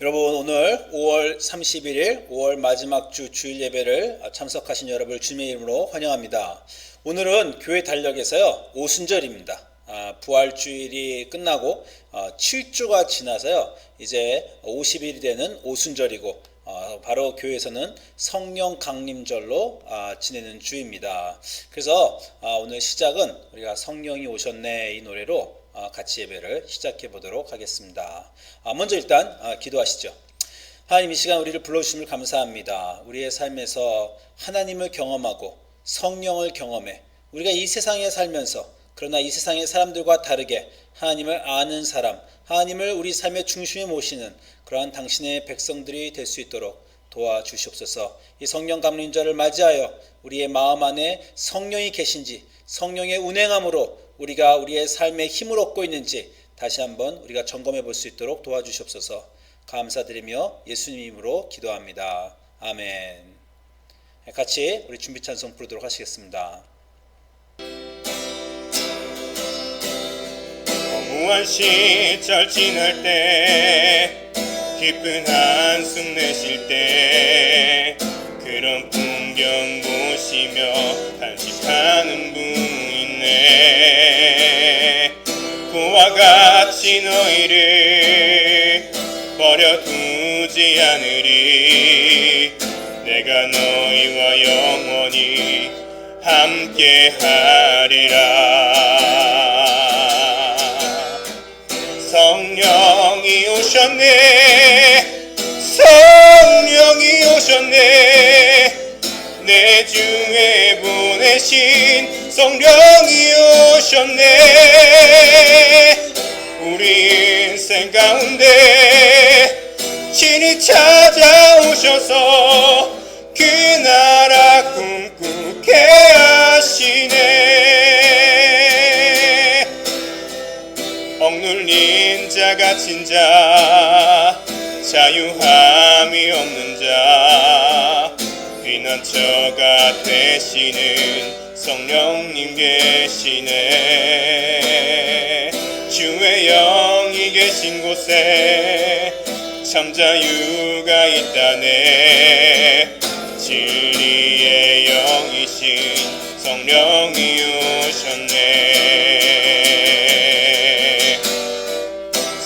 여러분, 오늘 5월 31일 5월 마지막 주 주일 예배를 참석하신 여러분을 주님의 이름으로 환영합니다. 오늘은 교회 달력에서요 오순절입니다. 부활주일이 끝나고 7주가 지나서요 이제 50일이 되는 오순절이고 바로 교회에서는 성령 강림절로 지내는 주입니다. 그래서 오늘 시작은 우리가 성령이 오셨네 이 노래로 같이 예배를 시작해 보도록 하겠습니다. 먼저 일단 기도하시죠. 하나님, 이 시간 우리를 불러주심을 감사합니다. 우리의 삶에서 하나님을 경험하고 성령을 경험해 우리가 이 세상에 살면서, 그러나 이 세상의 사람들과 다르게 하나님을 아는 사람, 하나님을 우리 삶의 중심에 모시는 그러한 당신의 백성들이 될 수 있도록 도와주시옵소서. 이 성령 감림절을 맞이하여 우리의 마음 안에 성령이 계신지, 성령의 운행함으로 우리가 우리의 삶에 힘을 얻고 있는지 다시 한번 우리가 점검해 볼 수 있도록 도와주시옵소서. 감사드리며 예수님 이름으로 기도합니다. 아멘. 같이 우리 준비 찬송 부르도록 하시겠습니다. 허무한 시절 지날 때, 깊은 한숨 내쉴 때, 그런 풍경 보시며 간식하는 분 있네. 그와 같이 너희를 버려두지 않으리. 내가 너희와 영원히 함께하리라. 성령이 오셨네, 성령이 오셨네, 내 주에 보내신 성령이 오셨네. 우리 인생 가운데 친히 찾아오셔서 그 나라 꿈꾸게 하시네. 억눌린 자 갇힌 자, 자유함이 없는 자, 피난처가 되시는 성령님 계시네. 주의 영이 계신 곳에 참 자유가 있다네. 진리의 영이신 성령이 오셨네.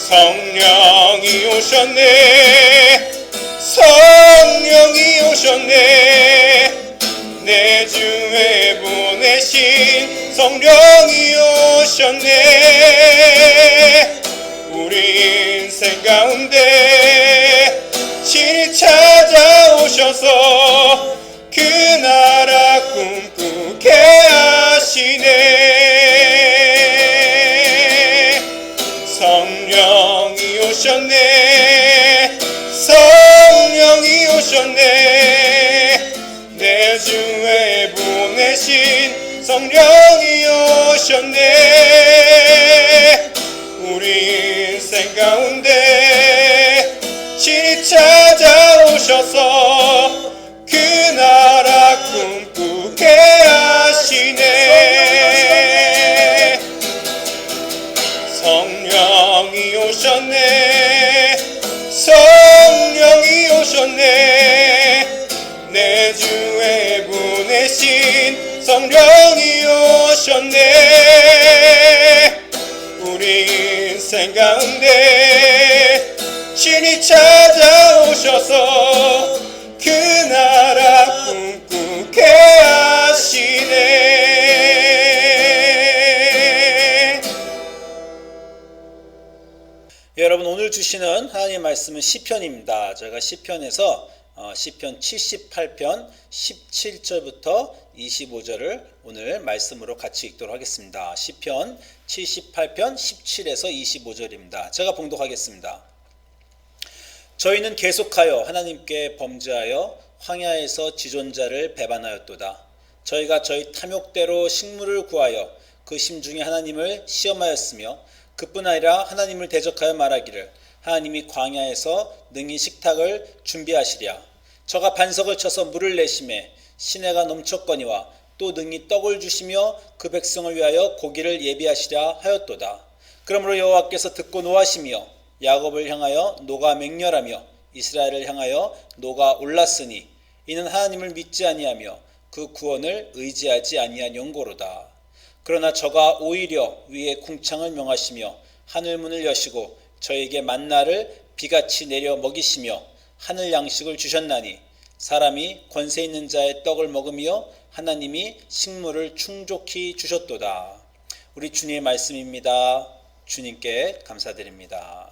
성령이 오셨네, 성령이 오셨네, 내 주에 보내신 성령이 오셨네. 우리 인생 가운데 친히 찾아오셔서 그 나라 꿈꾸게 하시네. 성령이 오셨네, 성령이 오셨네, 내 주에 보내신 성령이 오셨네. 우리 인생 가운데 친히 찾아오셔서 그 나라 꿈꾸게 하시네. 성령이 오셨네, 성령이 오셨네, 내 주에 보내신 성령이 오셨네. 우리 인생 가운데 친히 찾아오셔서 그 나라 꿈꾸게 하시네. 여러분, 오늘 주시는 하나님의 말씀은 시편입니다. 저희가 시편에서 시편 78편 17절부터 25절을 오늘 말씀으로 같이 읽도록 하겠습니다. 시편 78편 17에서 25절입니다. 제가 봉독하겠습니다. 저희는 계속하여 하나님께 범죄하여 황야에서 지존자를 배반하였도다. 저희가 저희 탐욕대로 식물을 구하여 그 심중에 하나님을 시험하였으며 그뿐 아니라 하나님을 대적하여 말하기를 하나님이 광야에서 능히 식탁을 준비하시랴. 저가 반석을 쳐서 물을 내심에 시내가 넘쳤거니와 또 능히 떡을 주시며 그 백성을 위하여 고기를 예비하시랴 하였도다. 그러므로 여호와께서 듣고 노하시며 야곱을 향하여 노가 맹렬하며 이스라엘을 향하여 노가 올랐으니 이는 하나님을 믿지 아니하며 그 구원을 의지하지 아니한 영고로다. 그러나 저가 오히려 위에 궁창을 명하시며 하늘문을 여시고 저에게 만나를 비같이 내려 먹이시며 하늘 양식을 주셨나니 사람이 권세 있는 자의 떡을 먹으며 하나님이 식물을 충족히 주셨도다. 우리 주님의 말씀입니다. 주님께 감사드립니다.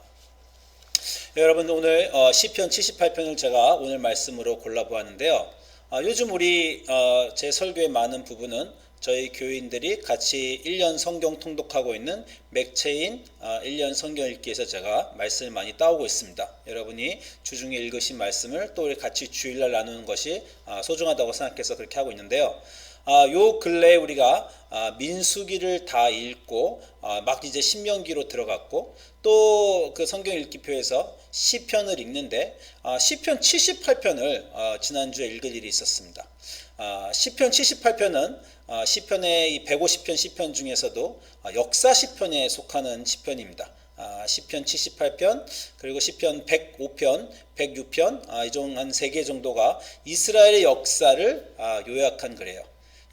여러분, 오늘 시편 78편을 제가 오늘 말씀으로 골라보았는데요. 요즘 우리 제 설교의 많은 부분은 저희 교인들이 같이 1년 성경 통독하고 있는 맥체인 1년 성경 읽기에서 제가 말씀을 많이 따오고 있습니다. 여러분이 주중에 읽으신 말씀을 또 우리 같이 주일날 나누는 것이 소중하다고 생각해서 그렇게 하고 있는데요. 요 근래에 우리가 민수기를 다 읽고 막 이제 신명기로 들어갔고 또 그 성경 읽기표에서 시편을 읽는데 시편 78편을 지난주에 읽을 일이 있었습니다. 시편 78편은 시편의 이 150편 시편 중에서도 역사 시편에 속하는 시편입니다. 시편 78편 그리고 시편 105편, 106편 이종 한 3개 정도가 이스라엘의 역사를 요약한 글이에요.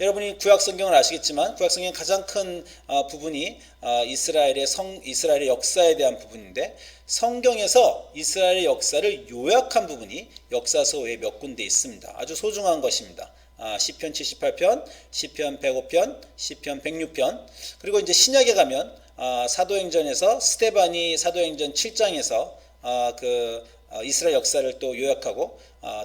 여러분이 구약성경을 아시겠지만 구약성경의 가장 큰 부분이 이스라엘의 역사에 대한 부분인데 성경에서 이스라엘의 역사를 요약한 부분이 역사서 외에 몇 군데 있습니다. 아주 소중한 것입니다. 시편 78편, 시편 105편, 시편 106편 그리고 이제 신약에 가면 사도행전에서 스데반이 사도행전 7장에서 이스라엘 역사를 또 요약하고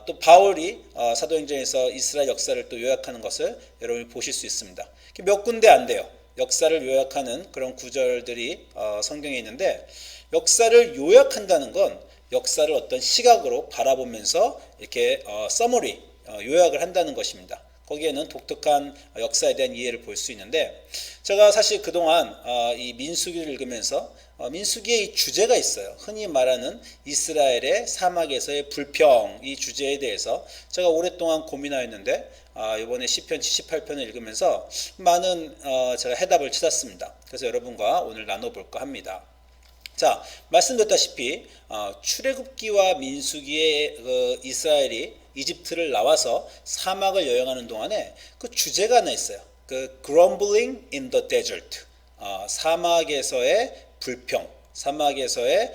또 바울이 사도행전에서 이스라엘 역사를 또 요약하는 것을 여러분이 보실 수 있습니다. 몇 군데 안 돼요. 역사를 요약하는 그런 구절들이 성경에 있는데 역사를 요약한다는 건 역사를 어떤 시각으로 바라보면서 이렇게 서머리 요약을 한다는 것입니다. 거기에는 독특한 역사에 대한 이해를 볼 수 있는데 제가 사실 그동안 이 민수기를 읽으면서 민수기의 이 주제가 있어요. 흔히 말하는 이스라엘의 사막에서의 불평 이 주제에 대해서 제가 오랫동안 고민하였는데 이번에 시편 78편을 읽으면서 많은 제가 해답을 찾았습니다. 그래서 여러분과 오늘 나눠볼까 합니다. 자, 말씀드렸다시피 출애굽기와 민수기에 이스라엘이 이집트를 나와서 사막을 여행하는 동안에 그 주제가 하나 있어요. 그 grumbling in the desert, 사막에서의 불평, 사막에서의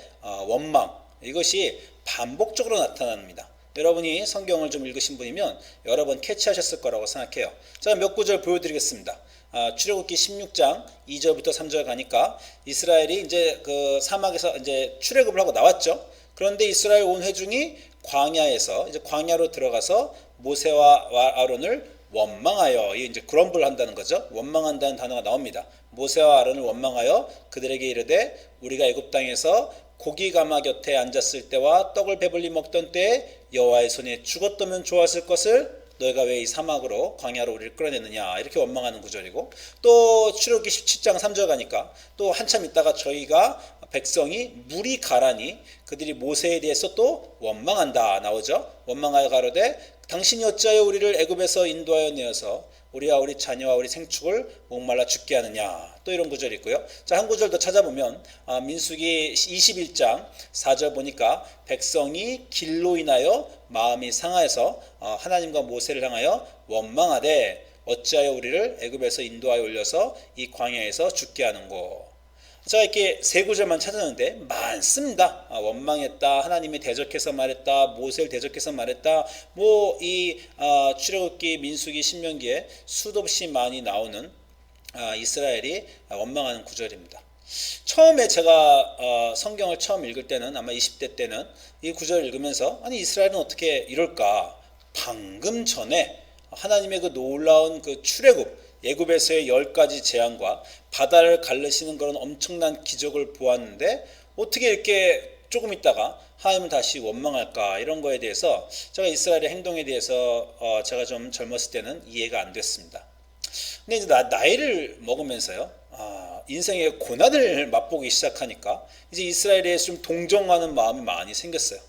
원망 이것이 반복적으로 나타납니다. 여러분이 성경을 좀 읽으신 분이면 여러 번 캐치하셨을 거라고 생각해요. 제가 몇 구절 보여드리겠습니다. 출애굽기 16장 2절부터 3절 가니까 이스라엘이 이제 그 사막에서 이제 출애굽을 하고 나왔죠. 그런데 이스라엘 온 회중이 광야에서 이제 광야로 들어가서 모세와 아론을 원망하여 이제 그럼블 한다는 거죠. 원망한다는 단어가 나옵니다. 모세와 아론을 원망하여 그들에게 이르되 우리가 애굽 땅에서 고기 가마 곁에 앉았을 때와 떡을 배불리 먹던 때에 여호와의 손에 죽었다면 좋았을 것을 너희가 왜 이 사막으로 광야로 우리를 끌어내느냐 이렇게 원망하는 구절이고 또 출애굽기 17장 3절 가니까 또 한참 있다가 저희가 백성이 물이 가라니 그들이 모세에 대해서 또 원망한다 나오죠. 원망하여 가로되 당신이 어찌하여 우리를 애굽에서 인도하여 내어서 우리와 우리 자녀와 우리 생축을 목말라 죽게 하느냐 또 이런 구절이 있고요. 자, 한 구절 더 찾아보면 민수기 21장 4절 보니까 백성이 길로 인하여 마음이 상하여서 하나님과 모세를 향하여 원망하되 어찌하여 우리를 애굽에서 인도하여 올려서 이 광야에서 죽게 하는고. 제가 이렇게 세 구절만 찾았는데 많습니다. 원망했다, 하나님이 대적해서 말했다, 모세를 대적해서 말했다. 뭐 이 출애굽기, 민수기, 신명기에 수도 없이 많이 나오는 이스라엘이 원망하는 구절입니다. 처음에 제가 성경을 처음 읽을 때는 아마 20대 때는 이 구절을 읽으면서 아니 이스라엘은 어떻게 이럴까? 방금 전에 하나님의 그 놀라운 그 출애굽 애굽에서의 10가지 재앙과 바다를 갈르시는 그런 엄청난 기적을 보았는데 어떻게 이렇게 조금 있다가 하나님을 다시 원망할까 이런 거에 대해서 제가 이스라엘의 행동에 대해서 제가 좀 젊었을 때는 이해가 안 됐습니다. 근데 이제 나이를 먹으면서요 인생의 고난을 맛보기 시작하니까 이제 이스라엘에 대해서 좀 동정하는 마음이 많이 생겼어요.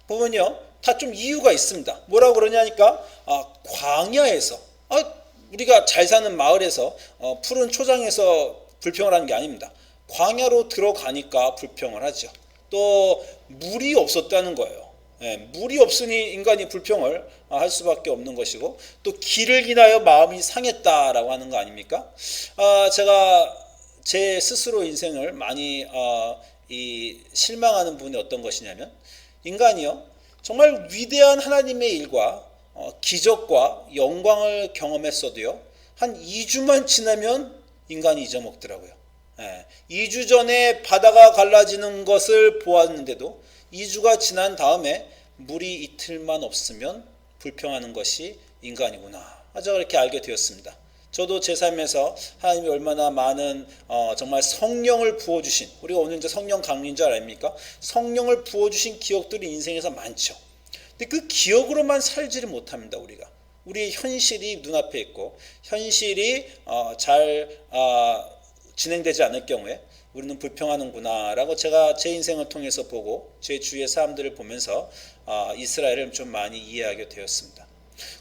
보면요 다 좀 이유가 있습니다. 뭐라고 그러냐니까 광야에서 우리가 잘 사는 마을에서 푸른 초장에서 불평을 하는 게 아닙니다. 광야로 들어가니까 불평을 하죠. 또 물이 없었다는 거예요. 물이 없으니 인간이 불평을 할 수밖에 없는 것이고, 또 길을 인하여 마음이 상했다라고 하는 거 아닙니까? 제가 제 스스로 인생을 많이 실망하는 부분이 어떤 것이냐면, 인간이요 정말 위대한 하나님의 일과 기적과 영광을 경험했어도요 한 2주만 지나면 인간이 잊어먹더라고요. 2주 전에 바다가 갈라지는 것을 보았는데도 2주가 지난 다음에 물이 이틀만 없으면 불평하는 것이 인간이구나, 제가 그렇게 알게 되었습니다. 저도 제 삶에서 하나님이 얼마나 많은 정말 성령을 부어주신, 우리가 오늘 이제 성령 강림인 줄 아닙니까? 성령을 부어주신 기억들이 인생에서 많죠. 근데 그 기억으로만 살지를 못합니다. 우리의 현실이 눈앞에 있고 현실이 잘 진행되지 않을 경우에 우리는 불평하는구나 라고 제가 제 인생을 통해서 보고 제 주위의 사람들을 보면서 이스라엘을 좀 많이 이해하게 되었습니다.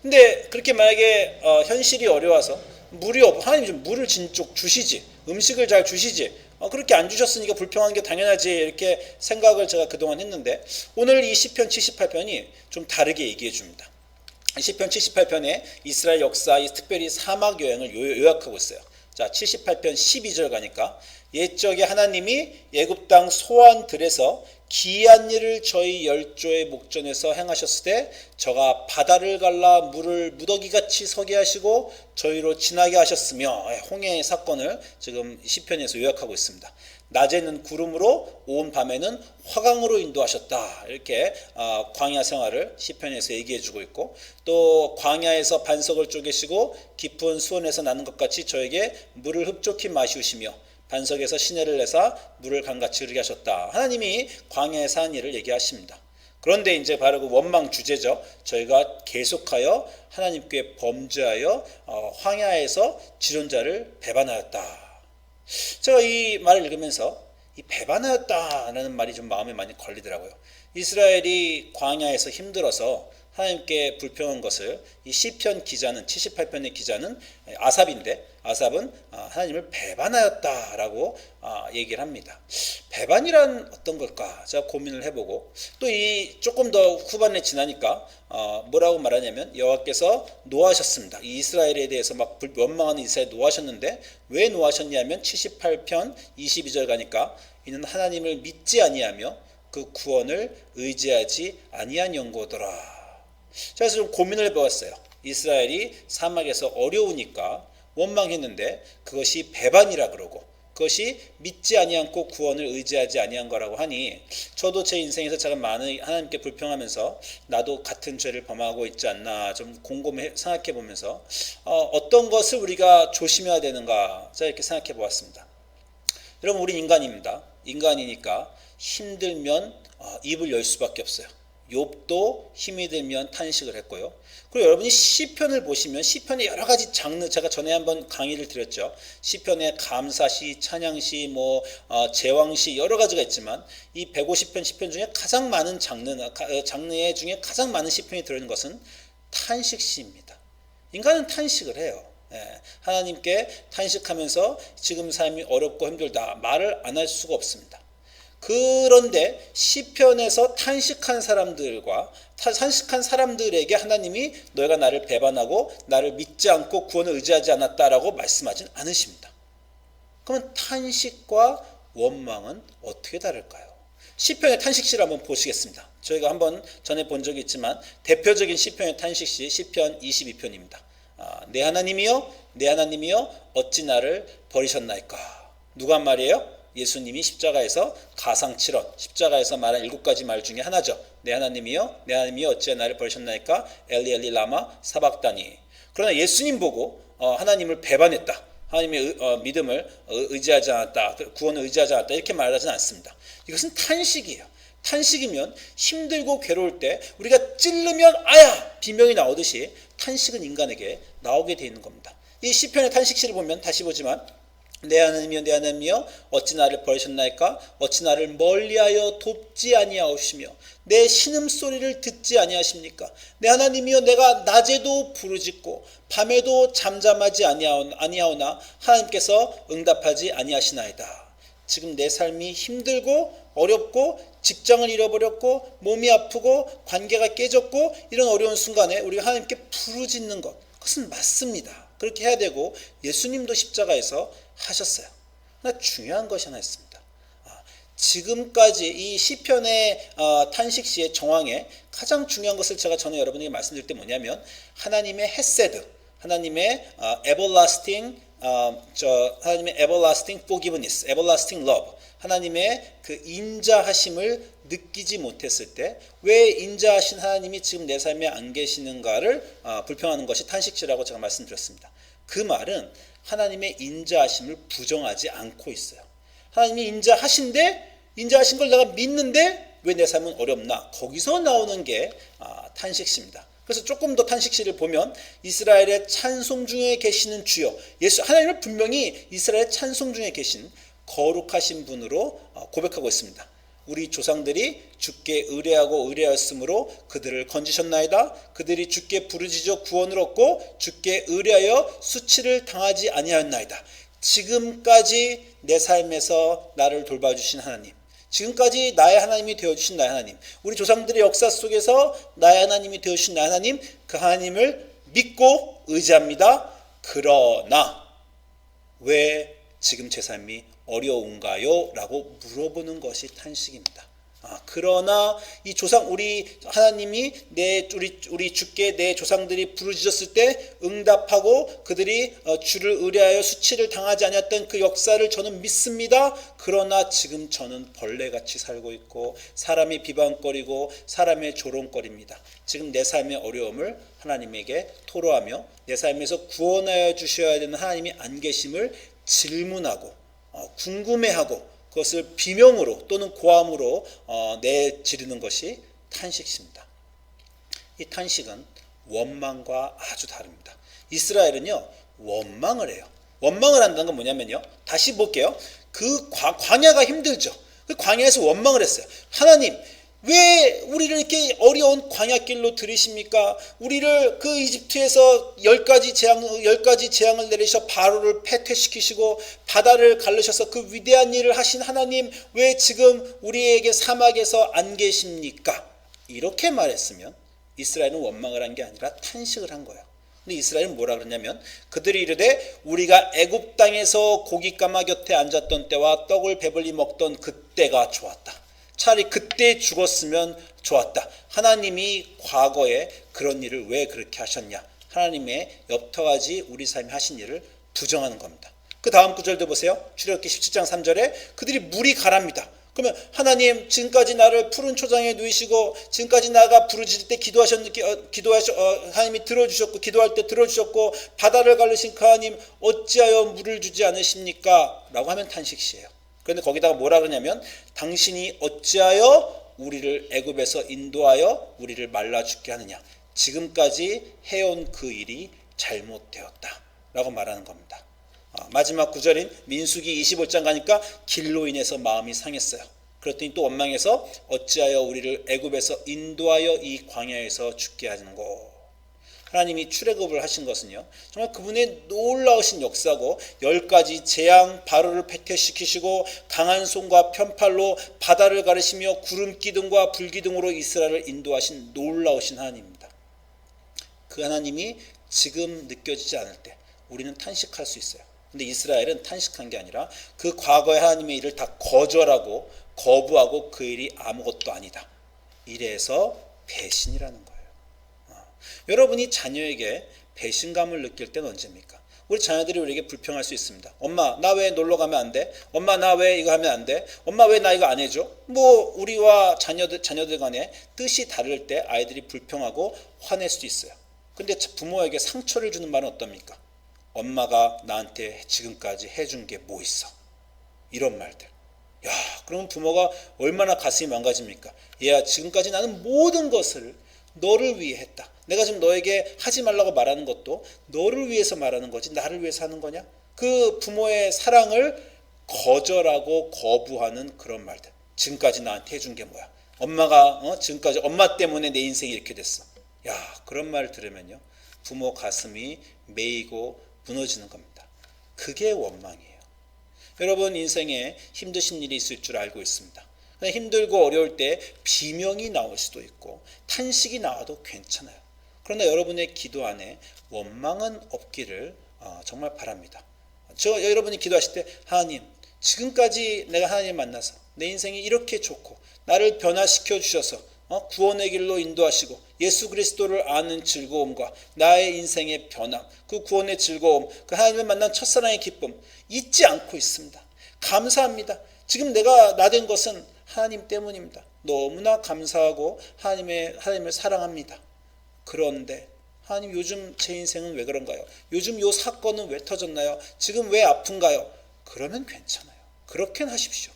근데 그렇게 만약에 현실이 어려워서 물이 없고, 하나님 좀 물을 진쪽 주시지, 음식을 잘 주시지, 그렇게 안 주셨으니까 불평하는 게 당연하지, 이렇게 생각을 제가 그동안 했는데, 오늘 이 시편 78편이 좀 다르게 얘기해 줍니다. 시편 78편에 이스라엘 역사, 특별히 사막 여행을 요약하고 있어요. 자, 78편 12절 가니까, 옛적에 하나님이 애굽 땅 소환들에서 기이한 일을 저희 열조의 목전에서 행하셨을 때 저가 바다를 갈라 물을 무더기같이 서게 하시고 저희로 지나게 하셨으며, 홍해의 사건을 지금 시편에서 요약하고 있습니다. 낮에는 구름으로 온 밤에는 화강으로 인도하셨다, 이렇게 광야 생활을 시편에서 얘기해주고 있고, 또 광야에서 반석을 쪼개시고 깊은 수온에서 나는 것 같이 저에게 물을 흡족히 마시우시며 반석에서 시내를 내사 물을 강같이 흐르게 하셨다. 하나님이 광야에서 한 일을 얘기하십니다. 그런데 이제 바로 그 원망 주제죠. 저희가 계속하여 하나님께 범죄하여 황야에서 지존자를 배반하였다. 제가 이 말을 읽으면서 이 배반하였다라는 말이 좀 마음에 많이 걸리더라고요. 이스라엘이 광야에서 힘들어서 하나님께 불평한 것을 이 시편 기자는, 78편의 기자는 아삽인데, 아삽은 하나님을 배반하였다라고 얘기를 합니다. 배반이란 어떤 걸까? 제가 고민을 해보고, 또 이 조금 더 후반에 지나니까 뭐라고 말하냐면, 여호와께서 노하셨습니다. 이 이스라엘에 대해서 막 원망하는 이스라엘 노하셨는데, 왜 노하셨냐면 78편 22절 가니까, 이는 하나님을 믿지 아니하며 그 구원을 의지하지 아니한 영고더라. 그래서 좀 고민을 해보았어요. 이스라엘이 사막에서 어려우니까 원망했는데 그것이 배반이라 그러고, 그것이 믿지 아니하고 구원을 의지하지 아니한 거라고 하니, 저도 제 인생에서 제가 많이 하나님께 불평하면서 나도 같은 죄를 범하고 있지 않나 좀 곰곰이 생각해 보면서 어떤 것을 우리가 조심해야 되는가, 제가 이렇게 생각해 보았습니다. 여러분, 우리 인간입니다. 인간이니까 힘들면 입을 열 수밖에 없어요. 욥도 힘이 들면 탄식을 했고요. 그리고 여러분이 시편을 보시면 시편의 여러 가지 장르, 제가 전에 한번 강의를 드렸죠. 시편의 감사시, 찬양시, 제왕시 여러 가지가 있지만 이 150편 시편 중에 가장 많은 장르 중에 가장 많은 시편이 들어있는 것은 탄식시입니다. 인간은 탄식을 해요. 하나님께 탄식하면서 지금 삶이 어렵고 힘들다 말을 안 할 수가 없습니다. 그런데 시편에서 탄식한 사람들에게 하나님이 너희가 나를 배반하고 나를 믿지 않고 구원을 의지하지 않았다라고 말씀하진 않으십니다. 그러면 탄식과 원망은 어떻게 다를까요? 시편의 탄식시를 한번 보시겠습니다. 저희가 한번 전에 본 적이 있지만 대표적인 시편의 탄식시 시편 22편입니다. 내 하나님이여, 내 하나님이여, 어찌 나를 버리셨나이까. 누가 한 말이에요? 예수님이 십자가에서 가상칠언, 십자가에서 말한 7가지 말 중에 하나죠. 내 하나님이여, 내 하나님이여, 어찌 나를 버리셨나이까. 엘리 엘리 라마 사박다니. 그러나 예수님 보고 하나님을 배반했다, 하나님의 믿음을 의지하지 않았다, 구원을 의지하지 않았다, 이렇게 말하지는 않습니다. 이것은 탄식이에요. 탄식이면 힘들고 괴로울 때 우리가 찔르면 아야 비명이 나오듯이 탄식은 인간에게 나오게 되어 있는 겁니다. 이 시편의 탄식시를 보면 다시 보지만, 내 하나님이여, 내 하나님이여, 어찌 나를 버리셨나이까. 어찌 나를 멀리하여 돕지 아니하오시며 내 신음소리를 듣지 아니하십니까. 내 하나님이여, 내가 낮에도 부르짖고 밤에도 잠잠하지 아니하오나 하나님께서 응답하지 아니하시나이다. 지금 내 삶이 힘들고 어렵고 직장을 잃어버렸고 몸이 아프고 관계가 깨졌고 이런 어려운 순간에 우리가 하나님께 부르짖는 것, 그것은 맞습니다. 그렇게 해야 되고 예수님도 십자가에서 하셨어요. 그러나 중요한 것이 하나 있습니다. 지금까지 이 시편의 탄식시의 정황에 가장 중요한 것을 제가 전에 여러분에게 말씀드릴 때 뭐냐면 하나님의 헤세드, 하나님의 하나님의 everlasting forgiveness, everlasting love, 하나님의 그 인자하심을 느끼지 못했을 때 왜 인자하신 하나님이 지금 내 삶에 안 계시는가를 불평하는 것이 탄식시라고 제가 말씀드렸습니다. 그 말은 하나님의 인자하심을 부정하지 않고 있어요. 하나님이 인자하신 걸 내가 믿는데 왜 내 삶은 어렵나? 거기서 나오는 게 탄식시입니다. 그래서 조금 더 탄식시를 보면 이스라엘의 찬송 중에 계시는 주여, 하나님은 분명히 이스라엘의 찬송 중에 계신 거룩하신 분으로 고백하고 있습니다. 우리 조상들이 주께 의뢰하고 의뢰하였으므로 그들을 건지셨나이다. 그들이 주께 부르짖어 구원을 얻고 주께 의뢰하여 수치를 당하지 아니하였나이다. 지금까지 내 삶에서 나를 돌봐주신 하나님, 지금까지 나의 하나님이 되어주신 나의 하나님, 우리 조상들의 역사 속에서 나의 하나님이 되어주신 나의 하나님, 그 하나님을 믿고 의지합니다. 그러나 왜 지금 제 삶이 어려운가요? 라고 물어보는 것이 탄식입니다. 그러나 이 우리 하나님이 우리 주께 내 조상들이 부르짖었을 때 응답하고 그들이 주를 의뢰하여 수치를 당하지 않았던 그 역사를 저는 믿습니다. 그러나 지금 저는 벌레같이 살고 있고 사람이 비방거리고 사람의 조롱거리입니다. 지금 내 삶의 어려움을 하나님에게 토로하며 내 삶에서 구원하여 주셔야 되는 하나님이 안 계심을 질문하고 궁금해하고 그것을 비명으로 또는 고함으로 내지르는 것이 탄식입니다. 이 탄식은 원망과 아주 다릅니다. 이스라엘은요 원망을 해요. 원망을 한다는 건 뭐냐면요, 다시 볼게요. 그 광야가 힘들죠. 그 광야에서 원망을 했어요. 하나님, 왜 우리를 이렇게 어려운 광야길로 들이십니까? 우리를 그 이집트에서 10가지 재앙을 내리셔 바로를 패퇴시키시고 바다를 갈르셔서 그 위대한 일을 하신 하나님, 왜 지금 우리에게 사막에서 안 계십니까? 이렇게 말했으면 이스라엘은 원망을 한 게 아니라 탄식을 한 거예요. 근데 이스라엘은 뭐라 그러냐면 그들이 이르되 우리가 애굽 땅에서 고깃가마 곁에 앉았던 때와 떡을 배불리 먹던 그때가 좋았다. 차라리 그때 죽었으면 좋았다. 하나님이 과거에 그런 일을 왜 그렇게 하셨냐? 하나님의 여태까지 우리 삶에 하신 일을 부정하는 겁니다. 그 다음 구절도 보세요. 출애굽기 17장 3절에 그들이 물이 가랍니다. 그러면 하나님, 지금까지 나를 푸른 초장에 누이시고 지금까지 나가 부르짖을 때 하나님이 들어주셨고 기도할 때 들어주셨고 바다를 갈르신 그 하나님 어찌하여 물을 주지 않으십니까? 라고 하면 탄식시예요. 그런데 거기다가 뭐라 그러냐면 당신이 어찌하여 우리를 애굽에서 인도하여 우리를 말라 죽게 하느냐? 지금까지 해온 그 일이 잘못되었다 라고 말하는 겁니다. 마지막 구절인 민수기 25장 가니까 길로 인해서 마음이 상했어요. 그랬더니 또 원망해서 어찌하여 우리를 애굽에서 인도하여 이 광야에서 죽게 하는고. 하나님이 출애굽을 하신 것은요 정말 그분의 놀라우신 역사고 10가지 재앙 바로를 패퇴시키시고 강한 손과 편팔로 바다를 가르시며 구름 기둥과 불 기둥으로 이스라엘을 인도하신 놀라우신 하나님입니다. 그 하나님이 지금 느껴지지 않을 때 우리는 탄식할 수 있어요. 근데 이스라엘은 탄식한 게 아니라 그 과거의 하나님의 일을 다 거절하고 거부하고 그 일이 아무것도 아니다. 이래서 배신이라는 거예요. 여러분이 자녀에게 배신감을 느낄 때는 언제입니까? 우리 자녀들이 우리에게 불평할 수 있습니다. 엄마, 나 왜 놀러 가면 안 돼? 엄마, 나 왜 이거 하면 안 돼? 엄마, 왜 나 이거 안 해줘? 우리와 자녀들 간에 뜻이 다를 때 아이들이 불평하고 화낼 수도 있어요. 근데 부모에게 상처를 주는 말은 어떻습니까? 엄마가 나한테 지금까지 해준 게 뭐 있어? 이런 말들. 그럼 부모가 얼마나 가슴이 망가집니까? 얘야, 지금까지 나는 모든 것을 너를 위해 했다. 내가 지금 너에게 하지 말라고 말하는 것도 너를 위해서 말하는 거지 나를 위해서 하는 거냐? 그 부모의 사랑을 거절하고 거부하는 그런 말들. 지금까지 나한테 해준 게 뭐야? 엄마가 지금까지 엄마 때문에 내 인생이 이렇게 됐어. 그런 말 들으면요 부모 가슴이 메이고 무너지는 겁니다. 그게 원망이에요. 여러분 인생에 힘드신 일이 있을 줄 알고 있습니다. 힘들고 어려울 때 비명이 나올 수도 있고 탄식이 나와도 괜찮아요. 그러나 여러분의 기도 안에 원망은 없기를 정말 바랍니다. 여러분이 기도하실 때 하나님, 지금까지 내가 하나님 만나서 내 인생이 이렇게 좋고 나를 변화시켜 주셔서 구원의 길로 인도하시고 예수 그리스도를 아는 즐거움과 나의 인생의 변함, 그 구원의 즐거움, 그 하나님을 만난 첫사랑의 기쁨 잊지 않고 있습니다. 감사합니다. 지금 내가 나된 것은 하나님 때문입니다. 너무나 감사하고 하나님을 사랑합니다. 그런데 하나님, 요즘 제 인생은 왜 그런가요? 요즘 요 사건은 왜 터졌나요? 지금 왜 아픈가요? 그러면 괜찮아요. 그렇게는 하십시오.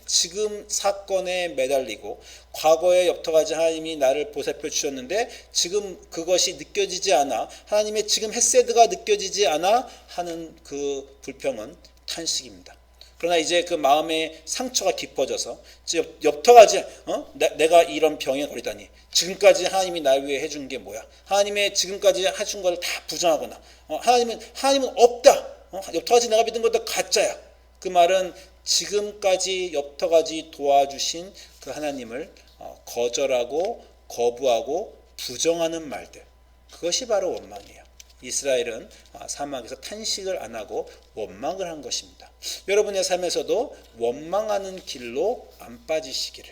지금 사건에 매달리고 과거에 엽터가지 하나님이 나를 보살펴 주셨는데 지금 그것이 느껴지지 않아, 하나님의 지금 헤세드가 느껴지지 않아 하는 그 불평은 탄식입니다. 그러나 이제 그 마음의 상처가 깊어져서 엽터가지 내가 이런 병에 걸리다니, 지금까지 하나님이 날 위해 해준 게 뭐야, 하나님의 지금까지 해준 걸 다 부정하거나 하나님은 없다, 엽터가지 내가 믿은 것도 가짜야, 그 말은 지금까지 엽터가지 도와주신 그 하나님을 거절하고 거부하고 부정하는 말들, 그것이 바로 원망이에요. 이스라엘은 사막에서 탄식을 안 하고 원망을 한 것입니다. 여러분의 삶에서도 원망하는 길로 안 빠지시기를,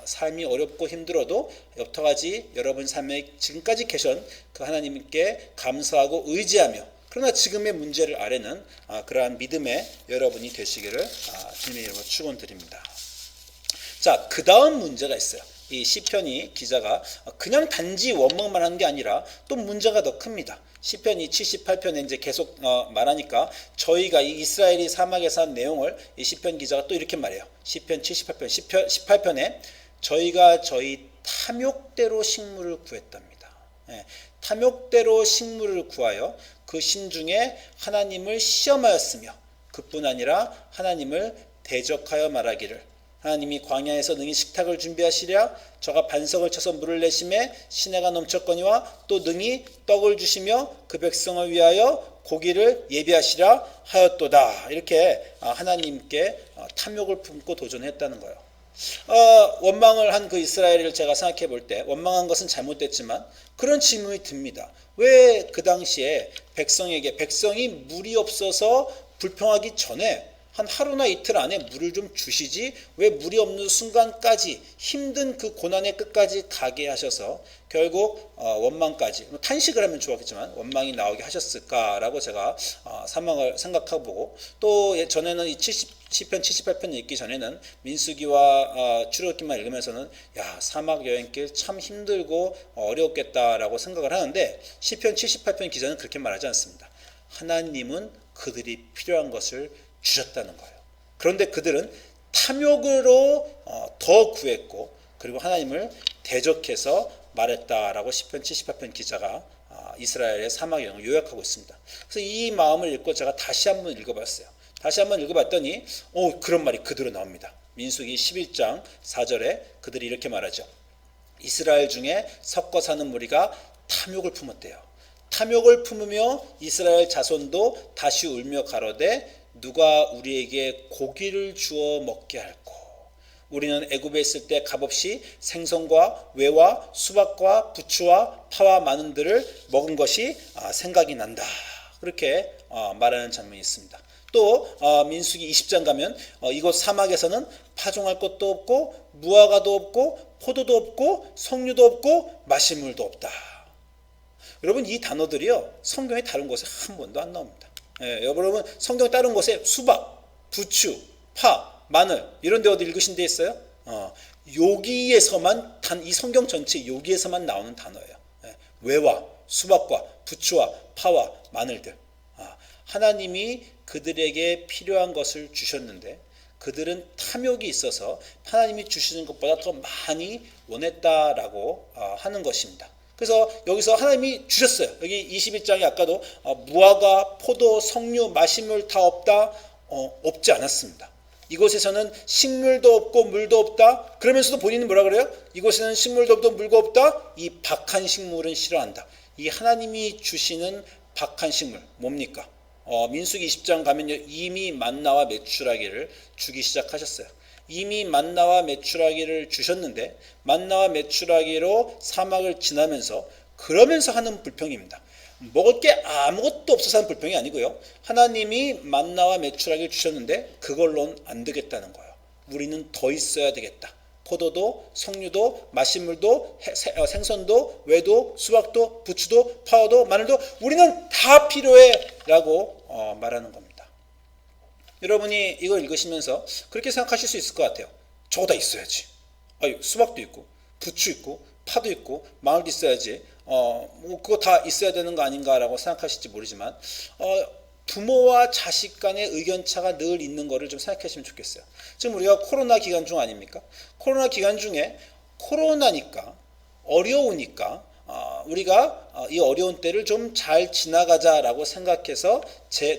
삶이 어렵고 힘들어도 엽터가지 여러분 삶에 지금까지 계신 그 하나님께 감사하고 의지하며, 그러나 지금의 문제를 아뢰는 그러한 믿음의 여러분이 되시기를 주님의 이름으로 축원드립니다. 자, 그 다음 문제가 있어요. 이 시편이 기자가 그냥 단지 원망만 하는 게 아니라 또 문제가 더 큽니다. 시편이 78편에 이제 계속 말하니까 저희가 이 이스라엘이 사막에서 한 내용을 이 시편 기자가 또 이렇게 말해요. 시편 78편 18편에 저희가 저희 탐욕대로 식물을 구했답니다. 탐욕대로 식물을 구하여 그 신중에 하나님을 시험하였으며 그뿐 아니라 하나님을 대적하여 말하기를, 하나님이 광야에서 능히 식탁을 준비하시랴, 저가 반석을 쳐서 물을 내심에 시내가 넘쳤거니와 또 능히 떡을 주시며 그 백성을 위하여 고기를 예비하시라 하였도다. 이렇게 하나님께 탐욕을 품고 도전했다는 거예요. 원망을 한 그 이스라엘을 제가 생각해 볼 때 원망한 것은 잘못됐지만 그런 질문이 듭니다. 왜 그 당시에 백성이 물이 없어서 불평하기 전에 한 하루나 이틀 안에 물을 좀 주시지 왜 물이 없는 순간까지 힘든 그 고난의 끝까지 가게 하셔서 결국 원망까지, 탄식을 하면 좋았겠지만 원망이 나오게 하셨을까라고 제가 사망을 생각해보고, 또 전에는 이 시편 78편 읽기 전에는 민수기와 출애굽기만 읽으면서는 사막 여행길 참 힘들고 어려웠겠다라고 생각을 하는데, 시편 78편 기자는 그렇게 말하지 않습니다. 하나님은 그들이 필요한 것을 주셨다는 거예요. 그런데 그들은 탐욕으로 더 구했고 그리고 하나님을 대적해서 말했다라고 시편 78편 기자가 이스라엘의 사막 여행을 요약하고 있습니다. 그래서 이 마음을 읽고 제가 다시 한번 읽어봤어요. 다시 한번 읽어봤더니 그런 말이 그대로 나옵니다. 민수기 11장 4절에 그들이 이렇게 말하죠. 이스라엘 중에 섞어 사는 무리가 탐욕을 품었대요. 탐욕을 품으며 이스라엘 자손도 다시 울며 가로되 누가 우리에게 고기를 주어 먹게 할꼬. 우리는 애굽에 있을 때 값없이 생선과 외와 수박과 부추와 파와 마늘들을 먹은 것이 생각이 난다. 그렇게 말하는 장면이 있습니다. 또 민수기 20장 가면 이곳 사막에서는 파종할 것도 없고 무화과도 없고 포도도 없고 석류도 없고 마실 물도 없다. 여러분, 이 단어들이요 성경의 다른 곳에 한 번도 안 나옵니다. 여러분, 성경 다른 곳에 수박, 부추, 파, 마늘 이런 데 어디 읽으신 데 있어요? 여기에서만, 이 성경 전체 여기에서만 나오는 단어예요. 외와 수박과 부추와 파와 마늘들. 하나님이 그들에게 필요한 것을 주셨는데 그들은 탐욕이 있어서 하나님이 주시는 것보다 더 많이 원했다라고 하는 것입니다. 그래서 여기서 하나님이 주셨어요. 여기 21장에 아까도 무화과, 포도, 석류, 마시물 다 없다? 없지 않았습니다. 이곳에서는 식물도 없고 물도 없다. 그러면서도 본인은 뭐라 그래요? 이곳에는 식물도 없고 물도 없다. 이 박한 식물은 싫어한다. 이 하나님이 주시는 박한 식물 뭡니까? 민수기 20장 가면요, 이미 만나와 메추라기를 주기 시작하셨어요. 이미 만나와 메추라기를 주셨는데 만나와 메추라기로 사막을 지나면서 그러면서 하는 불평입니다. 먹을 게 아무것도 없어서 하는 불평이 아니고요. 하나님이 만나와 메추라기를 주셨는데 그걸로는 안 되겠다는 거예요. 우리는 더 있어야 되겠다. 포도도, 석류도, 마신물도, 생선도, 외도, 수확도, 부추도, 파워도, 마늘도 우리는 다 필요해 라고 말하는 겁니다. 여러분이 이걸 읽으시면서 그렇게 생각하실 수 있을 것 같아요. 저거 다 있어야지. 수박도 있고 부추 있고 파도 있고 마늘도 있어야지. 뭐 그거 다 있어야 되는 거 아닌가라고 생각하실지 모르지만 부모와 자식 간의 의견차가 늘 있는 거를 좀 생각하시면 좋겠어요. 지금 우리가 코로나 기간 중 아닙니까? 코로나 기간 중에 코로나니까 어려우니까 우리가 이 어려운 때를 좀 잘 지나가자라고 생각해서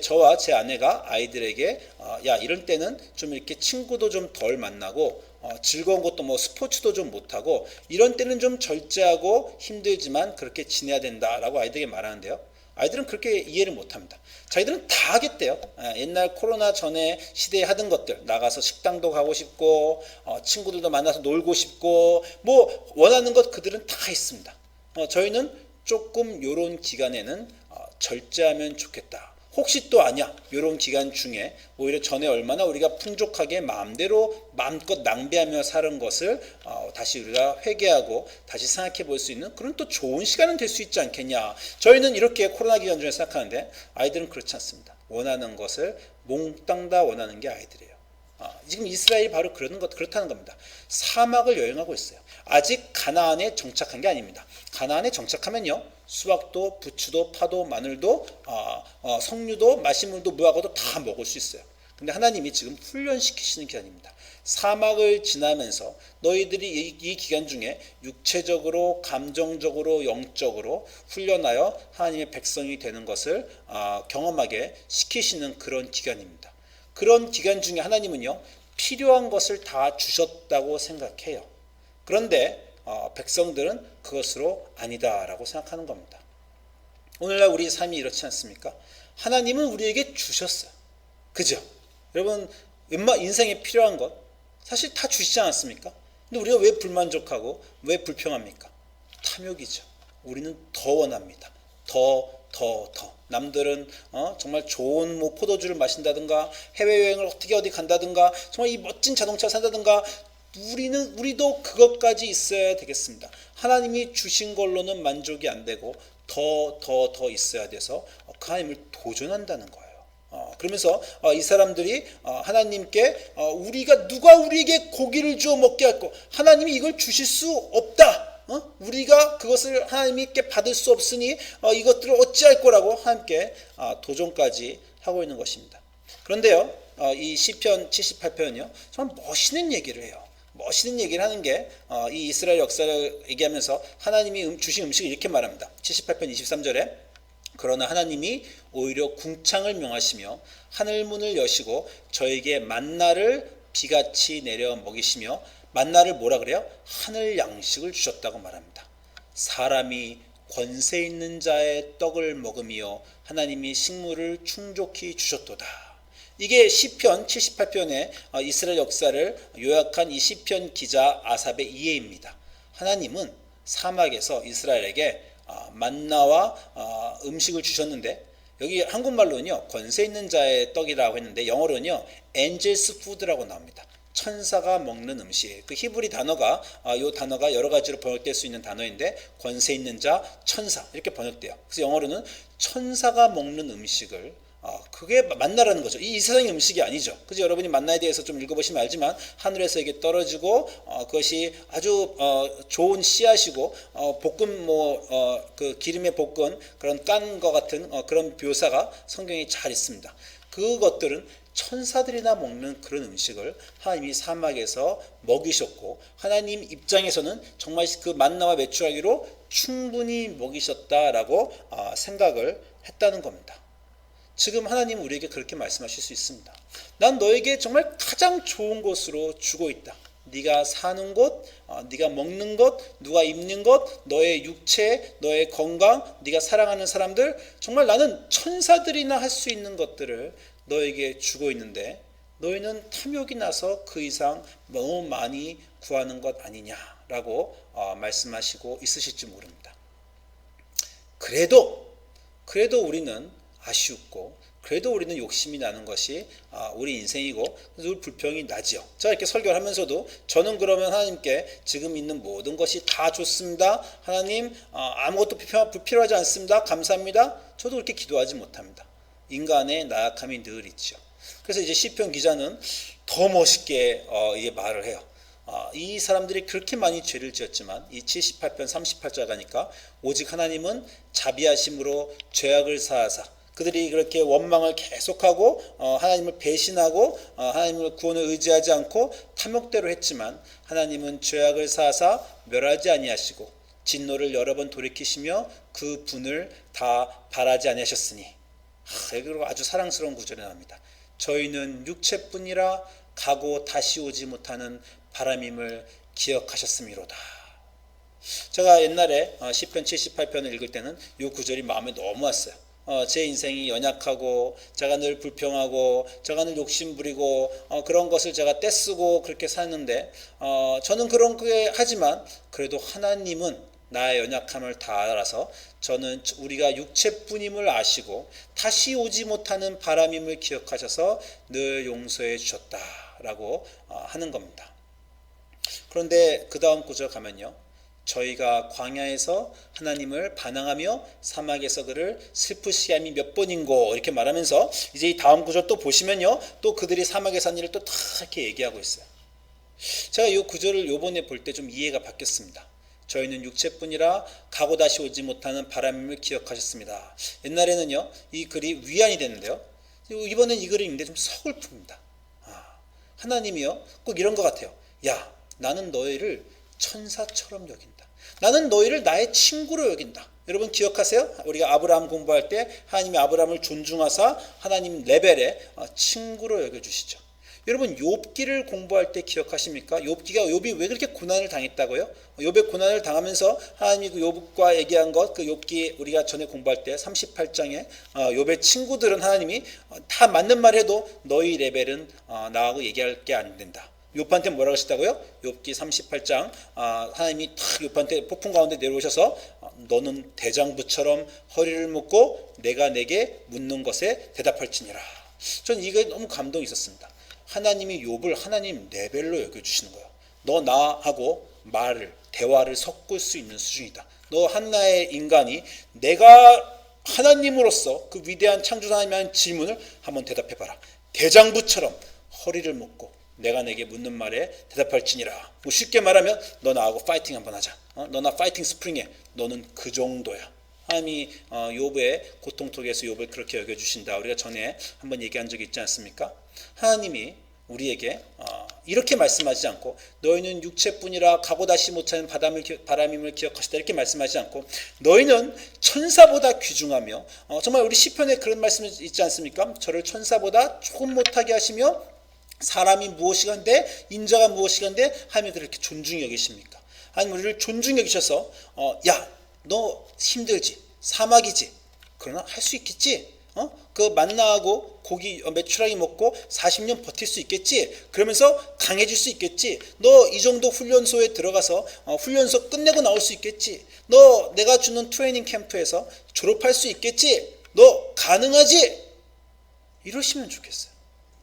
저와 제 아내가 아이들에게 야 이럴 때는 좀 이렇게 친구도 좀 덜 만나고 즐거운 것도 뭐 스포츠도 좀 못하고 이런 때는 좀 절제하고 힘들지만 그렇게 지내야 된다라고 아이들에게 말하는데요. 아이들은 그렇게 이해를 못합니다. 자기들은 다 하겠대요. 옛날 코로나 전에 시대에 하던 것들 나가서 식당도 가고 싶고 친구들도 만나서 놀고 싶고 뭐 원하는 것 그들은 다 있습니다. 저희는 조금 요런 기간에는 절제하면 좋겠다. 혹시 또 아니야 요런 기간 중에 오히려 전에 얼마나 우리가 풍족하게 마음대로 마음껏 낭비하며 사는 것을 다시 우리가 회개하고 다시 생각해 볼 수 있는 그런 또 좋은 시간은 될 수 있지 않겠냐. 저희는 이렇게 코로나 기간 중에 생각하는데 아이들은 그렇지 않습니다. 원하는 것을 몽땅 다 원하는 게 아이들이에요. 지금 이스라엘이 바로 그렇다는 겁니다. 사막을 여행하고 있어요. 아직 가나안에 정착한 게 아닙니다. 가나안에 정착하면요 수박도 부추도 파도 마늘도 석류도 마신물도 무화과도 다 먹을 수 있어요. 근데 하나님이 지금 훈련시키시는 기간입니다. 사막을 지나면서 너희들이 이 기간 중에 육체적으로 감정적으로 영적으로 훈련하여 하나님의 백성이 되는 것을 경험하게 시키시는 그런 기간입니다. 그런 기간 중에 하나님은요 필요한 것을 다 주셨다고 생각해요. 그런데 백성들은 그것으로 아니다라고 생각하는 겁니다. 오늘날 우리 삶이 이렇지 않습니까? 하나님은 우리에게 주셨어요. 그죠? 여러분 인생에 필요한 것 사실 다 주시지 않았습니까? 근데 우리가 왜 불만족하고 왜 불평합니까? 탐욕이죠. 우리는 더 원합니다. 더. 남들은 정말 좋은 뭐 포도주를 마신다든가 해외여행을 어디 간다든가 정말 이 멋진 자동차 산다든가 우리도 그것까지 있어야 되겠습니다. 하나님이 주신 걸로는 만족이 안 되고 더 있어야 돼서 그 하나님을 도전한다는 거예요. 그러면서 이 사람들이 하나님께 누가 우리에게 고기를 주어 먹게 할고 하나님이 이걸 주실 수 없다. 우리가 그것을 하나님께 받을 수 없으니 이것들을 어찌할 거라고 하나님께 도전까지 하고 있는 것입니다. 그런데요 이 시편 78편은요 정말 멋있는 얘기를 해요. 멋있는 얘기를 하는 게 이 이스라엘 역사를 얘기하면서 하나님이 주신 음식을 이렇게 말합니다. 78편 23절에 그러나 하나님이 오히려 궁창을 명하시며 하늘문을 여시고 저에게 만나를 비같이 내려 먹이시며 만나를 뭐라 그래요? 하늘 양식을 주셨다고 말합니다. 사람이 권세 있는 자의 떡을 먹으며 하나님이 식물을 충족히 주셨도다. 이게 시편 78편의 이스라엘 역사를 요약한 이 시편 기자 아삽의 이해입니다. 하나님은 사막에서 이스라엘에게 만나와 음식을 주셨는데 여기 한국말로는요 권세 있는 자의 떡이라고 했는데 영어로는요 angels food라고 나옵니다. 천사가 먹는 음식. 그 히브리 단어가 이 단어가 여러 가지로 번역될 수 있는 단어인데 권세 있는 자, 천사 이렇게 번역돼요. 그래서 영어로는 천사가 먹는 음식을 그게 만나라는 거죠. 이 세상의 음식이 아니죠. 그래서 여러분이 만나에 대해서 좀 읽어보시면 알지만 하늘에서 이게 떨어지고 그것이 아주 좋은 씨앗이고 볶은 그 기름에 볶은 그런 깐 것 같은 그런 묘사가 성경에 잘 있습니다. 그것들은 천사들이나 먹는 그런 음식을 하나님이 사막에서 먹이셨고 하나님 입장에서는 정말 그 만나와 메추라기로 충분히 먹이셨다라고 생각을 했다는 겁니다. 지금 하나님은 우리에게 그렇게 말씀하실 수 있습니다. 난 너에게 정말 가장 좋은 것으로 주고 있다. 네가 사는 곳, 네가 먹는 것, 누가 입는 것, 너의 육체, 너의 건강, 네가 사랑하는 사람들, 정말 나는 천사들이나 할 수 있는 것들을 너에게 주고 있는데 너희는 탐욕이 나서 그 이상 너무 많이 구하는 것 아니냐라고 말씀하시고 있으실지 모릅니다. 그래도 우리는 아쉬웠고 그래도 우리는 욕심이 나는 것이 우리 인생이고 그래서 우리 불평이 나지요. 제가 이렇게 설교를 하면서도 저는 그러면 하나님께 지금 있는 모든 것이 다 좋습니다. 하나님 아무것도 불필요하지 않습니다. 감사합니다. 저도 그렇게 기도하지 못합니다. 인간의 나약함이 늘 있죠. 그래서 이제 시편 기자는 더 멋있게 이게 말을 해요. 이 사람들이 그렇게 많이 죄를 지었지만 이 78편 38절 가니까 오직 하나님은 자비하심으로 죄악을 사하사 그들이 그렇게 원망을 계속하고 하나님을 배신하고 하나님을 구원을 의지하지 않고 탐욕대로 했지만 하나님은 죄악을 사하사 멸하지 아니하시고 진노를 여러 번 돌이키시며 그 분을 다 바라지 아니하셨으니 여기로 아주 사랑스러운 구절이 나옵니다. 저희는 육체뿐이라 가고 다시 오지 못하는 바람임을 기억하셨음이로다. 제가 옛날에 시편 78편을 읽을 때는 이 구절이 마음에 너무 왔어요. 제 인생이 연약하고 제가 늘 불평하고 제가 늘 욕심부리고 그런 것을 제가 떼쓰고 그렇게 사는데 저는 그런 게 하지만 그래도 하나님은 나의 연약함을 다 알아서 저는 우리가 육체뿐임을 아시고 다시 오지 못하는 바람임을 기억하셔서 늘 용서해 주셨다라고 하는 겁니다. 그런데 그 다음 구절 가면요. 저희가 광야에서 하나님을 반항하며 사막에서 그를 슬프시게 함이 몇 번인고 이렇게 말하면서 이제 이 다음 구절 또 보시면요. 또 그들이 사막에서 한 일을 또 다 이렇게 얘기하고 있어요. 제가 이 구절을 요번에 볼 때 좀 이해가 바뀌었습니다. 저희는 육체뿐이라 가고 다시 오지 못하는 바람임을 기억하셨습니다. 옛날에는요. 이 글이 위안이 됐는데요. 이번엔 이 글을 읽는데 좀 서글픕니다. 하나님이요. 꼭 이런 것 같아요. 야, 나는 너희를 천사처럼 여긴다. 나는 너희를 나의 친구로 여긴다. 여러분 기억하세요? 우리가 아브라함 공부할 때 하나님이 아브라함을 존중하사 하나님 레벨의 친구로 여겨주시죠. 여러분 욥기를 공부할 때 기억하십니까? 욥이 왜 그렇게 고난을 당했다고요? 욥의 고난을 당하면서 하나님이 그 욥과 얘기한 것, 그 욥기 우리가 전에 공부할 때 38장에 욥의 친구들은 하나님이 다 맞는 말 해도 너희 레벨은 나하고 얘기할 게 안 된다. 욥한테 뭐라고 하셨다고요? 욥기 38장 하나님이 탁 욥한테 폭풍 가운데 내려오셔서 너는 대장부처럼 허리를 묶고 내가 내게 묻는 것에 대답할지니라. 저는 이게 너무 감동이 있었습니다. 하나님이 욥을 하나님 레벨로 여겨주시는 거예요. 너 나하고 대화를 섞을 수 있는 수준이다. 너 하나의 인간이 내가 하나님으로서 그 위대한 창조자 하나님의 한 질문을 한번 대답해봐라. 대장부처럼 허리를 묶고 내가 내게 묻는 말에 대답할지니라. 뭐 쉽게 말하면 너 나하고 파이팅 한번 하자. 너나 파이팅 스프링해. 너는 그 정도야. 하나님이 욥의 고통속에서 욥을 그렇게 여겨주신다. 우리가 전에 한번 얘기한 적이 있지 않습니까? 하나님이 우리에게 이렇게 말씀하지 않고 너희는 육체뿐이라 가고 다시 못하는 바람임을 기억하시다 이렇게 말씀하지 않고 너희는 천사보다 귀중하며 정말 우리 시편에 그런 말씀이 있지 않습니까? 저를 천사보다 조금 못하게 하시며 사람이 무엇이간데 인자가 무엇이간데 하며 그렇게 존중히 여기십니까? 하나님 우리를 존중히 여기셔서 야 너 힘들지 사막이지 그러나 할 수 있겠지 그 만나하고 고기 메추라기 먹고 40년 버틸 수 있겠지 그러면서 강해질 수 있겠지 너 이 정도 훈련소에 들어가서 훈련소 끝내고 나올 수 있겠지 너 내가 주는 트레이닝 캠프에서 졸업할 수 있겠지 너 가능하지 이러시면 좋겠어요.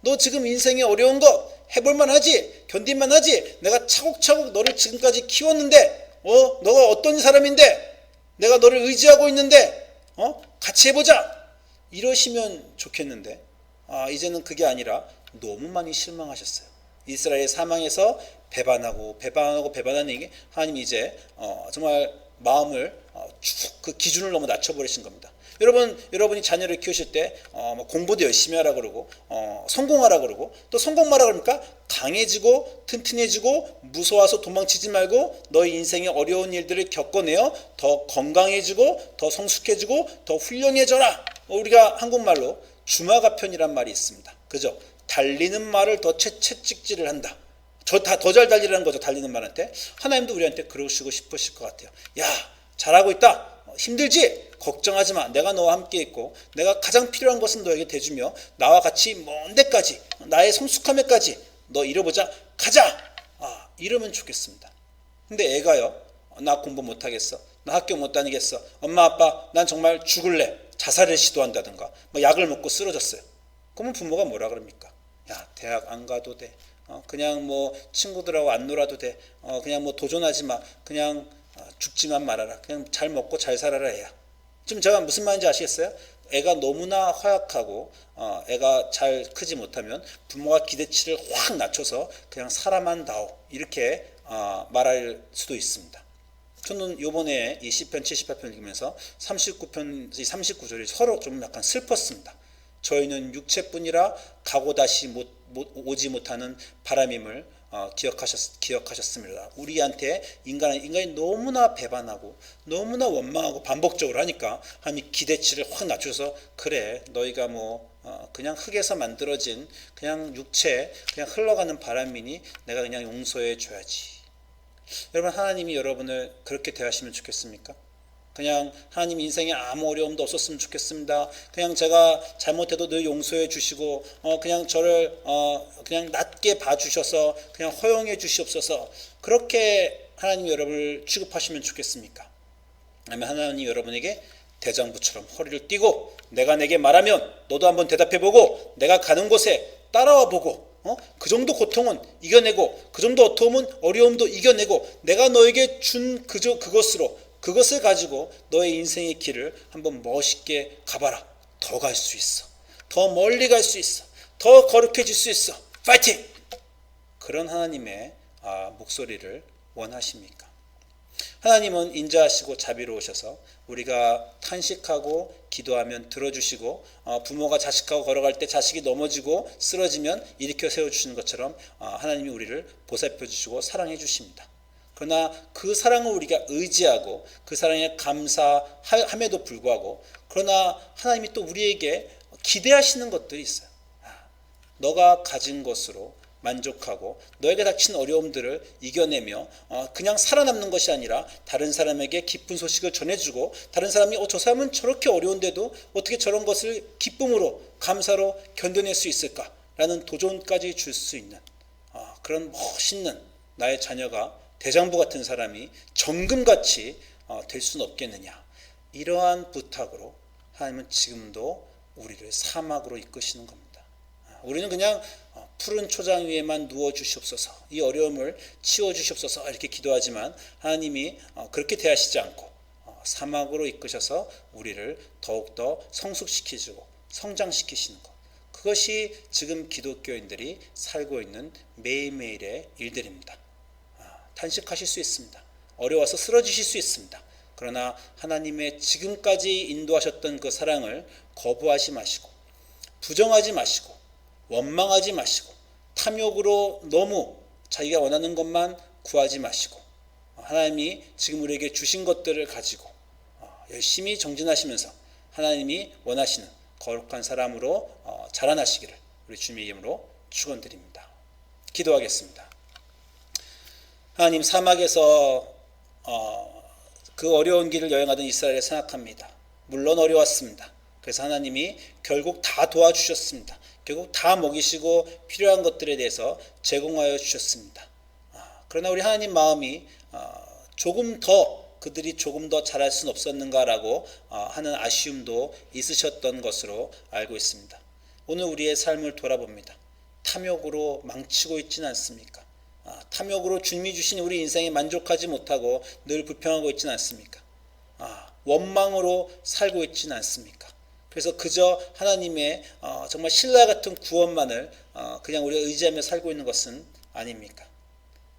너 지금 인생에 어려운 거 해볼만 하지 견딜만 하지 내가 차곡차곡 너를 지금까지 키웠는데 너가 어떤 사람인데 내가 너를 의지하고 있는데 같이 해보자 이러시면 좋겠는데 이제는 그게 아니라 너무 많이 실망하셨어요. 이스라엘 사망에서 배반하는 얘기 하나님이 이제 정말 마음을 쭉 그 기준을 너무 낮춰버리신 겁니다. 여러분이 자녀를 키우실 때 공부도 열심히 하라 그러고 성공하라 그러고 또 성공하라 그러니까 강해지고 튼튼해지고 무서워서 도망치지 말고 너희 인생의 어려운 일들을 겪어내어 더 건강해지고 더 성숙해지고 더 훌륭해져라. 우리가 한국말로 주마가편이란 말이 있습니다. 그죠? 달리는 말을 더 채찍질을 한다. 더 잘 달리라는 거죠. 달리는 말한테. 하나님도 우리한테 그러시고 싶으실 것 같아요. 야, 잘하고 있다. 힘들지? 걱정하지 마. 내가 너와 함께 있고 내가 가장 필요한 것은 너에게 대주며 나와 같이 먼 데까지 나의 성숙함에까지 너 이뤄보자. 가자. 이러면 좋겠습니다. 근데 애가요. 나 공부 못하겠어. 나 학교 못 다니겠어. 엄마 아빠 난 정말 죽을래. 자살을 시도한다든가 뭐 약을 먹고 쓰러졌어요. 그러면 부모가 뭐라 그럽니까? 야, 대학 안 가도 돼. 그냥 뭐 친구들하고 안 놀아도 돼. 그냥 뭐 도전하지 마. 그냥 죽지만 말아라. 그냥 잘 먹고 잘 살아라 애야. 지금 제가 무슨 말인지 아시겠어요? 애가 너무나 허약하고 애가 잘 크지 못하면 부모가 기대치를 확 낮춰서 그냥 살아만 다오 이렇게 말할 수도 있습니다. 저는 요번에 이 시편 78편 읽으면서 39절이 서로 좀 약간 슬펐습니다. 저희는 육체뿐이라 가고 다시 오지 못하는 바람임을 기억하셨습니다. 우리한테 인간이 너무나 배반하고 너무나 원망하고 반복적으로 하니까 하나님이 기대치를 확 낮춰서 그래 너희가 그냥 흙에서 만들어진 그냥 육체 그냥 흘러가는 바람이니 내가 그냥 용서해 줘야지. 여러분 하나님이 여러분을 그렇게 대하시면 좋겠습니까? 그냥 하나님 인생에 아무 어려움도 없었으면 좋겠습니다. 그냥 제가 잘못해도 늘 용서해 주시고 그냥 저를 그냥 낮게 봐주셔서 그냥 허용해 주시옵소서. 그렇게 하나님 여러분을 취급하시면 좋겠습니까? 아니면 하나님 여러분에게 대장부처럼 허리를 띠고 내가 내게 말하면 너도 한번 대답해보고 내가 가는 곳에 따라와보고 그 정도 고통은 이겨내고 그 정도 어려움도 이겨내고 내가 너에게 준 그것을 가지고 너의 인생의 길을 한번 멋있게 가봐라. 더 갈 수 있어. 더 멀리 갈 수 있어. 더 거룩해질 수 있어. 파이팅! 그런 하나님의 목소리를 원하십니까? 하나님은 인자하시고 자비로우셔서 우리가 탄식하고 기도하면 들어주시고 부모가 자식하고 걸어갈 때 자식이 넘어지고 쓰러지면 일으켜 세워주시는 것처럼 하나님이 우리를 보살펴 주시고 사랑해 주십니다. 그러나 그 사랑을 우리가 의지하고 그 사랑에 감사함에도 불구하고 그러나 하나님이 또 우리에게 기대하시는 것들이 있어요. 너가 가진 것으로 만족하고 너에게 닥친 어려움들을 이겨내며 그냥 살아남는 것이 아니라 다른 사람에게 기쁜 소식을 전해주고 다른 사람이 저 사람은 저렇게 어려운데도 어떻게 저런 것을 기쁨으로 감사로 견뎌낼 수 있을까라는 도전까지 줄 수 있는 그런 멋있는 나의 자녀가 대장부 같은 사람이 정금같이 될 수는 없겠느냐. 이러한 부탁으로 하나님은 지금도 우리를 사막으로 이끄시는 겁니다. 우리는 그냥 푸른 초장 위에만 누워 주시옵소서, 이 어려움을 치워 주시옵소서 이렇게 기도하지만 하나님이 그렇게 대하시지 않고 사막으로 이끄셔서 우리를 더욱더 성숙시키시고 성장시키시는 것. 그것이 지금 기독교인들이 살고 있는 매일매일의 일들입니다. 탄식하실 수 있습니다. 어려워서 쓰러지실 수 있습니다. 그러나 하나님의 지금까지 인도하셨던 그 사랑을 거부하지 마시고 부정하지 마시고 원망하지 마시고 탐욕으로 너무 자기가 원하는 것만 구하지 마시고 하나님이 지금 우리에게 주신 것들을 가지고 열심히 정진하시면서 하나님이 원하시는 거룩한 사람으로 자라나시기를 우리 주님의 이름으로 축원드립니다. 기도하겠습니다. 하나님, 사막에서 그 어려운 길을 여행하던 이스라엘을 생각합니다. 물론 어려웠습니다. 그래서 하나님이 결국 다 도와주셨습니다. 결국 다 먹이시고 필요한 것들에 대해서 제공하여 주셨습니다. 그러나 우리 하나님 마음이 그들이 조금 더 잘할 수는 없었는가라고 하는 아쉬움도 있으셨던 것으로 알고 있습니다. 오늘 우리의 삶을 돌아봅니다. 탐욕으로 망치고 있지는 않습니까? 탐욕으로 주님이 주신 우리 인생에 만족하지 못하고 늘 불평하고 있지는 않습니까? 원망으로 살고 있지는 않습니까? 그래서 그저 하나님의 정말 신라 같은 구원만을 그냥 우리가 의지하며 살고 있는 것은 아닙니까?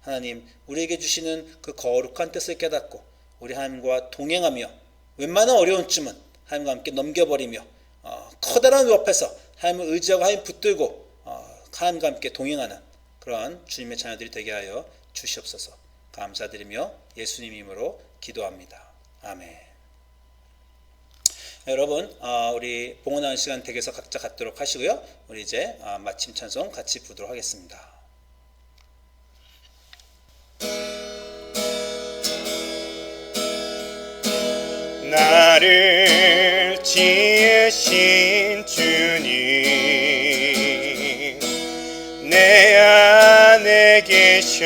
하나님, 우리에게 주시는 그 거룩한 뜻을 깨닫고 우리 하나님과 동행하며 웬만한 어려움쯤은 하나님과 함께 넘겨버리며 커다란 위 앞에서 하나님을 의지하고 하나님 붙들고 하나님과 함께 동행하는 그러한 주님의 자녀들이 되게 하여 주시옵소서. 감사드리며 예수님 이름으로 기도합니다. 아멘. 여러분, 우리 봉헌하는 시간 댁에서 각자 갖도록 하시고요. 우리 이제 마침 찬송 같이 부르도록 하겠습니다. 나를 지으신 주님 내 안에 계셔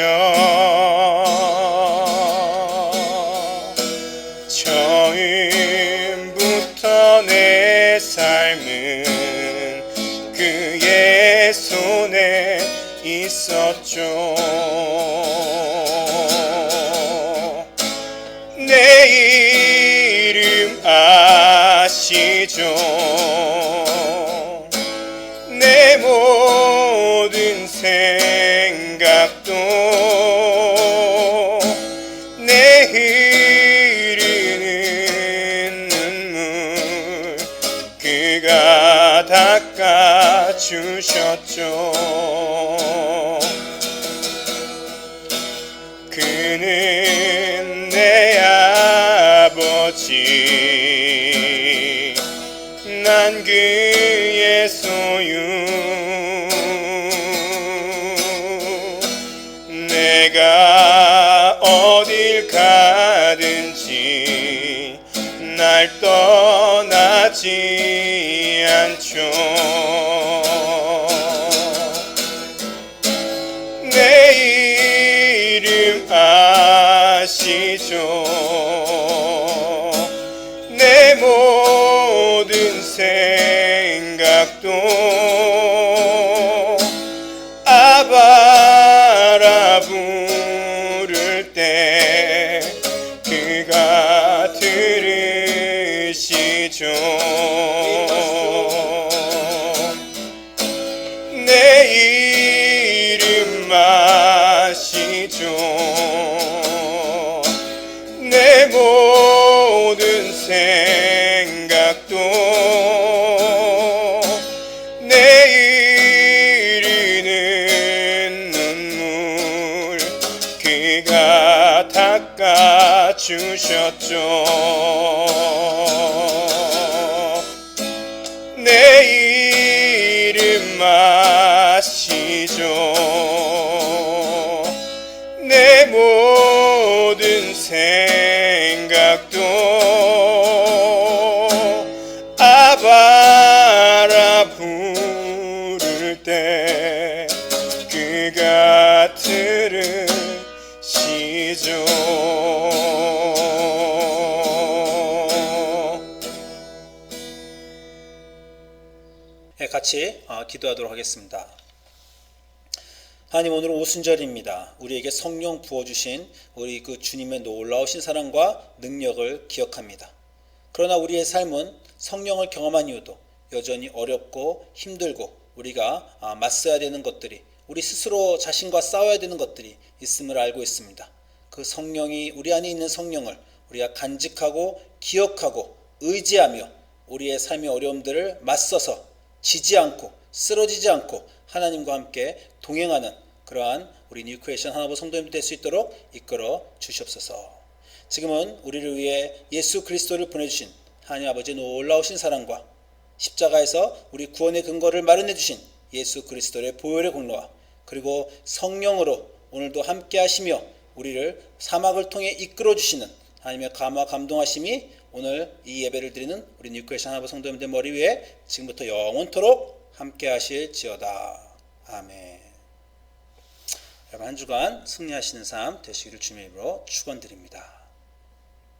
처음부터 내 삶은 그의 손에 있었죠. 내 이름 아시죠. 내 모든 생각도 내 흐르는 눈물 그가 닦아주셨죠. 그는 내 아버지 난 그의 소유 내가 어딜 가든지 날 떠나지 않죠. 내 이름 아시죠. 내 모든 생각도 아바라 부를 때 그가 들으시죠. 내 이름 아시죠. 내 모든 생각도 내 흐르는 눈물 그가 닦아주셨죠. 내 이름 아시죠. 내 모든 생각도 아바라 부를 때 그가 들으시죠. 같이 기도하도록 하겠습니다. 하나님, 오늘 오순절입니다. 우리에게 성령 부어주신 우리 그 주님의 놀라우신 사랑과 능력을 기억합니다. 그러나 우리의 삶은 성령을 경험한 이후도 여전히 어렵고 힘들고 우리가 맞서야 되는 것들이, 우리 스스로 자신과 싸워야 되는 것들이 있음을 알고 있습니다. 그 성령이, 우리 안에 있는 성령을 우리가 간직하고 기억하고 의지하며 우리의 삶의 어려움들을 맞서서 지지 않고 쓰러지지 않고 하나님과 함께 동행하는 그러한 우리 뉴크리에이션 하나님 성도님들 될 수 있도록 이끌어 주시옵소서. 지금은 우리를 위해 예수 그리스도를 보내주신 하나님 아버지의 놀라우신 사랑과 십자가에서 우리 구원의 근거를 마련해 주신 예수 그리스도의 보혈의 공로와 그리고 성령으로 오늘도 함께 하시며 우리를 사막을 통해 이끌어 주시는 하나님의 감화 감동하심이 오늘 이 예배를 드리는 우리 뉴크리에이션 하나님 성도님들 머리 위에 지금부터 영원토록 함께 하실지어다. 아멘. 여러분, 한 주간 승리하시는 삶 되시기를 주님의 이름으로 축원드립니다.